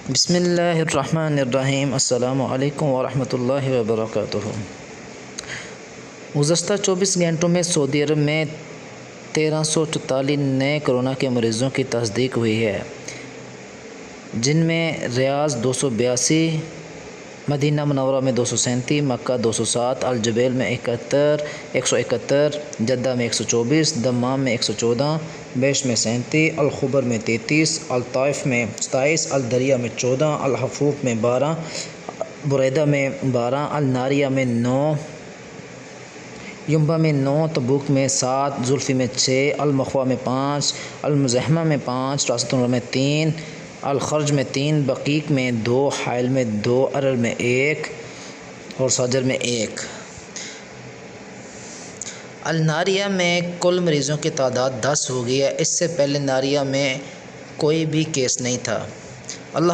بسم اللہ الرحمن الرحیم۔ السلام علیکم ورحمۃ اللہ وبرکاتہ۔ گزشتہ 24 گھنٹوں میں سعودی عرب میں 1344 نئے کرونا کے مریضوں کی تصدیق ہوئی ہے، جن میں ریاض 282، مدینہ منورہ میں 237، مکہ 207، الجبیل میں 171، جدہ میں 124، دمام میں 114، بیش میں 37، الخبر میں 33، الطائف میں 27، الدریہ میں 14، الحفوف میں 12، بریدہ میں 12، الناریہ میں 9، ینبع میں 9، تبوک میں 7، زلفی میں 6، المخوا میں 5، المزحمہ میں 5، راست النور میں 3، الخرج میں 3، بقیق میں 2، حائل میں 2، ارر میں 1 اور ساجر میں 1۔ الناریہ میں کل مریضوں کی تعداد 10 ہو گئی ہے۔ اس سے پہلے ناریہ میں کوئی بھی کیس نہیں تھا۔ اللہ